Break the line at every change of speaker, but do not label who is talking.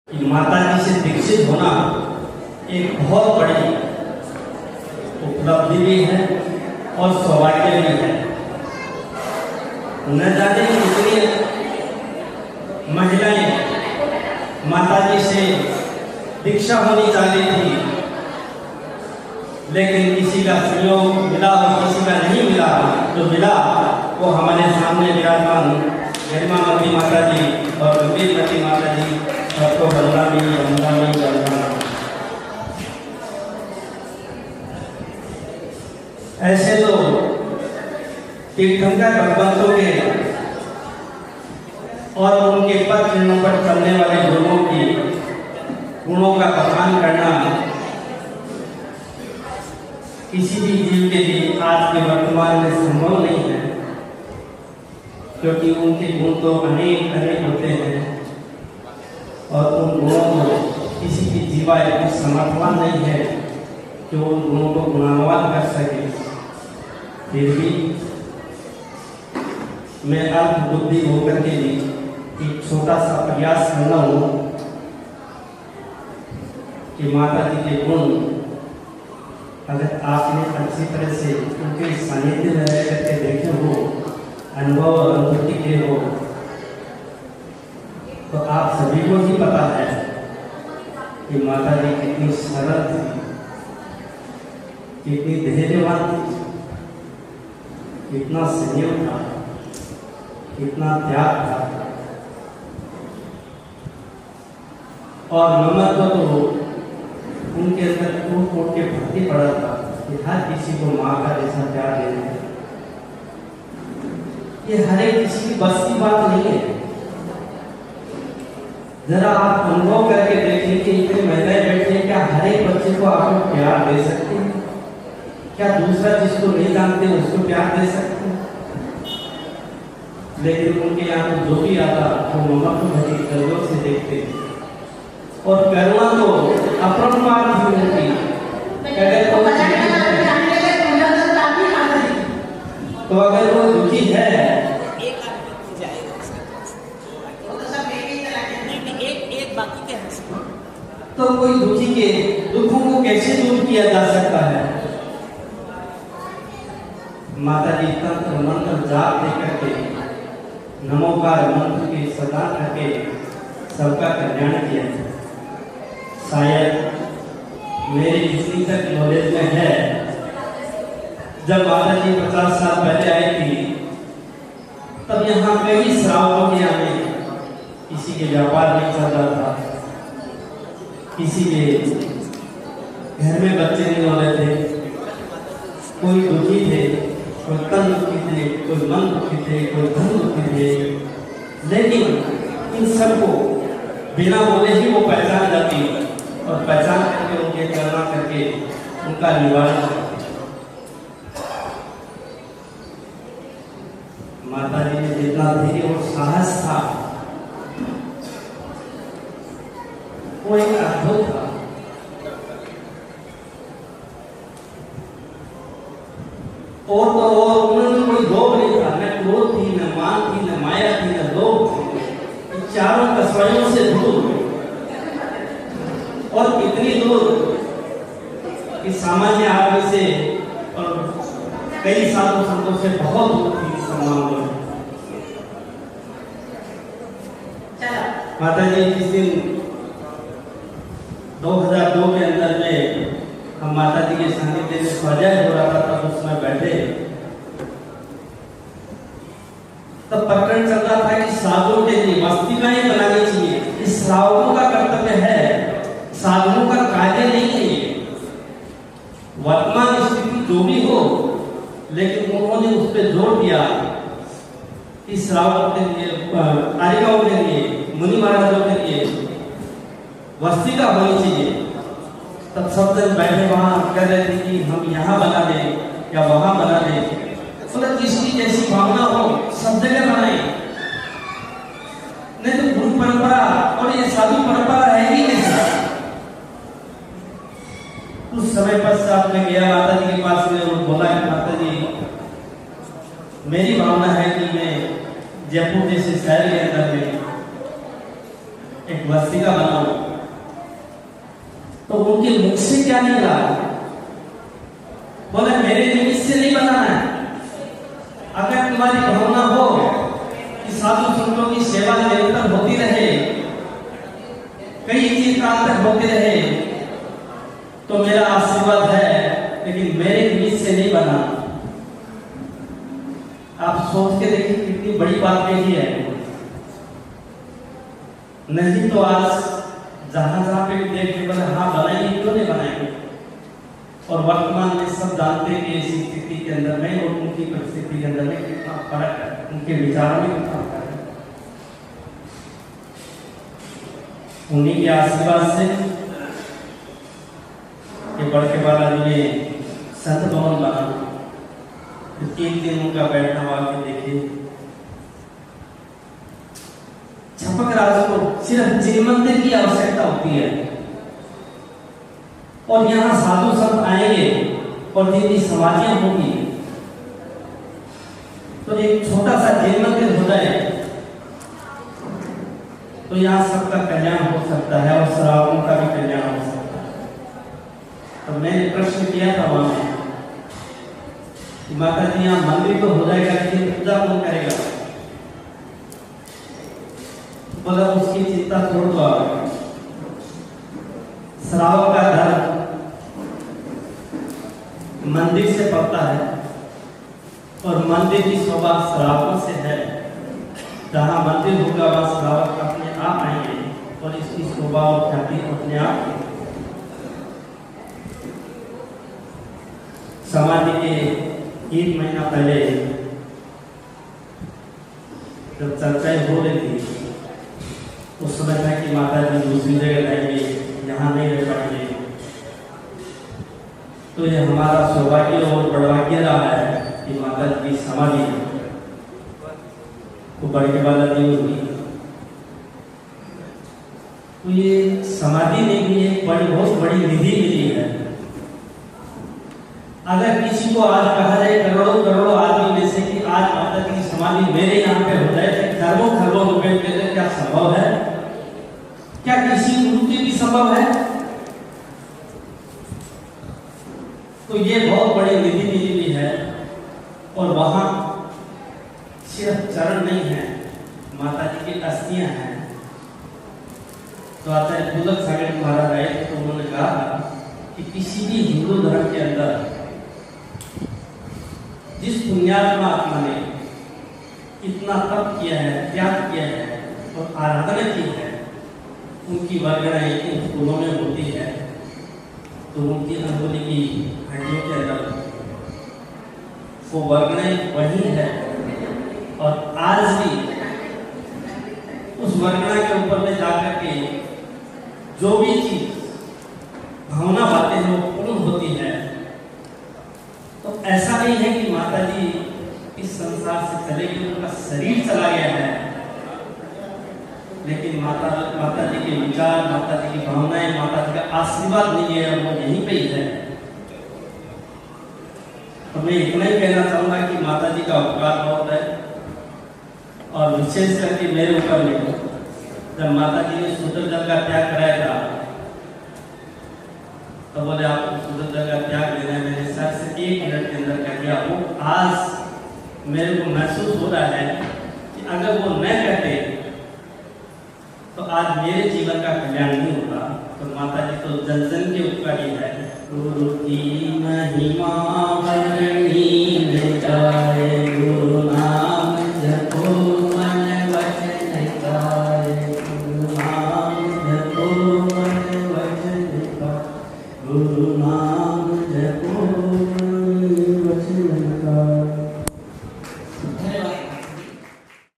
कि माता जी से दीक्षित होना एक बहुत बड़ी उपलब्धि भी है और सौभाग्य भी है। न जाने कितनी महिलाएं माता जी से दीक्षा होनी चाहती थी, लेकिन किसी का सहयोग मिला और किसी का नहीं मिला। जो मिला वो हमारे सामने विराजमान गरिमावती माता जी और गंभीरवती माता जी, सबको बंदामी बंदामी बंदामी। ऐसे तो तीर्थंकर भगवंतों के और उनके पद चिन्हों पर चलने वाले गुरुओं की गुणों का बखान करना किसी भी जीव के लिए आज के वर्तमान में संभव नहीं है, क्योंकि उनके गुण तो अनेक अनेक होते हैं और उन गुणों को किसी की जीवा इतनी समर्थवान नहीं है कि वो उन गुणों को गुणान्वित कर सके। फिर भी मैं अल्प बुद्धि होकर के भी एक छोटा सा प्रयास करना हूँ कि माता जी के गुण अगर आपने अच्छी तरह से उनके सानिध्य में रह करके देखे हो, अनुभव और अनुभूति के हो, तो आप सभी को ही पता है कि माता जी कितनी सरल थी, कितनी धैर्यवान थी, कितना संयम था, कितना त्याग था और ममत्व तो उनके अंदर टूट फूट के भर्ती पड़ा था कि हर किसी को माँ का जैसा प्यार देना है। ये हर एक किसी की बस की बात नहीं है। जरा आप अनुभव करके देखिए कि इतने महिलाएं बैठी हैं, क्या हर एक बच्चे को आप प्यार दे सकते हैं? क्या दूसरा जिसको नहीं जानते उसको प्यार दे सकते हैं? लेकिन उनके यहाँ जो भी आता वो ममत्व भरी नजरों से देखते हैं और करुणा तो अपरंपार थी उनकी। तो अगर वो दुखी है तो कोई दुखी के दुखों को कैसे दूर किया जा सकता है? माता जी तंत्र मंत्र जाप दे करके नमोकार मंत्र के सदा करके सबका कल्याण किया। शायद मेरी जितनी तक नॉलेज में है, जब माता जी 50 साल पहले आई थी तब यहाँ कई श्रावकों के आने, किसी के व्यापार नहीं चल रहा था, किसी के घर में बच्चे नहीं हो रहे थे, कोई दुखी थे, कोई तन दुखी थे, कोई मन दुखी थे, कोई धन दुखी थे। लेकिन इन सबको बिना बोले ही वो पहचान जाती और पहचान करके उनके करुणा करके उनका निवारण करती। माता जी में जितना धैर्य और साहस था वो एक अद्भुत था। और तो और उन्होंने कोई लोभ नहीं था, न क्रोध थी, न मान थी, न माया थी, न लोभ थी। चारों कसवाइयों से दूर और इतनी दूर कि सामान्य आदमी से और कई साधु संतों से बहुत दूर थी। माता जी जिस दिन 2002 के अंदर में हम माता जी के सानिध्य में स्वाध्याय हो रहा था, तब उस समय बैठे तब प्रकरण चल रहा था कि साधुओं के लिए वस्तिकाएं बनानी चाहिए। इस श्रावकों का कर्तव्य है, साधुओं का कार्य नहीं है ये। वर्तमान स्थिति जो भी हो, लेकिन उन्होंने उस पर जोर दिया कि श्रावकों के लिए, कारिकाओं के लिए, मुनि महाराजों के लिए वस्तिका होनी चाहिए। तब सब जन बैठे वहां कह रहे थे कि हम यहाँ बना दें या वहां बना दें, मतलब जिसकी जैसी भावना हो सब जगह बनाए। नहीं तो गुरु परंपरा और ये साधु परंपरा रहेगी नहीं। उस समय पश्चात में गया माता जी के पास में और बोला कि माता जी, मेरी भावना है कि मैं जयपुर जैसे शहर के अंदर में एक वस्तिका बनाऊं, तो उनके मुख से क्या निकला? बोले मेरे निमित्त से नहीं बनाना है। अगर तुम्हारी भावना हो कि साधु संतों की सेवा निरंतर होती रहे, कई इसी काल तक होती रहे, तो मेरा आशीर्वाद है, लेकिन मेरे निमित्त से नहीं बना। आप सोच के देखिए कितनी बड़ी बात कही है। नहीं तो आज जहां जहां पे देखिए बोले हाँ बनाएंगे, क्यों नहीं बनाएंगे? और वर्तमान में सब जानते हैं कि ऐसी स्थिति के अंदर में और उनकी परिस्थिति के अंदर में कितना फर्क है, उनके विचारों में कितना फर्क है। उन्हीं के आशीर्वाद से ये बड़के बालाजी में संत भवन बना। एक दिन उनका बैठा हुआ के देखे, छपक राज को सिर्फ जिन मंदिर की आवश्यकता होती है, और यहाँ साधु संत आएंगे और जिनकी समाधियां होगी, तो एक छोटा सा जिन मंदिर हो जाए तो यहाँ सबका कल्याण हो सकता है और श्रावकों का भी कल्याण हो सकता है। तो मैंने प्रश्न किया था वहां कि माता जी यहाँ मंदिर तो हो जाएगा, लेकिन पूजा कौन करेगा? बोला उसकी चिंता छोड़ दो आप, श्रावक का धर्म मंदिर से पड़ता है और मंदिर की शोभा श्रावकों से है। जहाँ मंदिर होगा वहाँ श्रावक अपने आप आएंगे और इसकी शोभा और ख्याति अपने आप। समाधि के 1 महीना पहले जब चर्चाएं हो रही थी, उस समय था कि माता जी दूसरी जगह रहेंगे, यहाँ नहीं रह पाएंगे। तो ये हमारा सौभाग्य और बड़भाग्य रहा है कि माता जी की समाधि को बड़के बालाजी में हुई। तो ये समाधि में भी एक बहुत बड़ी निधि मिली है। अगर किसी को आज कहा जाए करोड़ों करोड़ों आदमी में से कि आज माता जी की समाधि मेरे यहाँ पे हो जाए, खरबों खरबों रुपए के लिए क्या संभव है? क्या किसी गुरु के भी संभव है? तो ये बहुत बड़ी निधि मिली हुई है। और वहां सिर्फ चरण नहीं है, माता जी की अस्थियां हैं। तो आचार्य पुलक सागर महाराज आए तो उन्होंने कहा कि किसी भी हिंदू धर्म के अंदर जिस पुण्यात्मा आत्मा ने इतना तप किया है, त्याग किया है और आराधना की है, उनकी वर्गणाएं इन फूलों में होती है। तो उनकी अंगुली की हड्डियों के अंदर वो वर्गणाएं वही है। और आज भी उस वर्गणा के ऊपर में जाकर के जो भी चीज भावना बातें हैं वो पूर्ण होती है। तो ऐसा नहीं है कि माता जी इस संसार से चले गए, उनका शरीर चला गया है, लेकिन माता जी के विचार, माता जी की भावनाएं, माता जी का आशीर्वाद नहीं है, वो यहीं पे ही है। तो मैं इतना ही कहना चाहूंगा कि माता जी का उपकार बहुत है। और विशेष करके मेरे ऊपर में जब माता जी ने शुद्ध जल का त्याग कराया था, तो बोले आपको शुद्ध जल का त्याग लेना है। मैंने सर से 1 मिनट के अंदर कह दिया। वो आज मेरे को महसूस हो रहा है कि अगर वो न कहते तो आज मेरे जीवन का कल्याण नहीं होता। तो माता जी तो जन जन के उपकारी है। गुरु की महिमा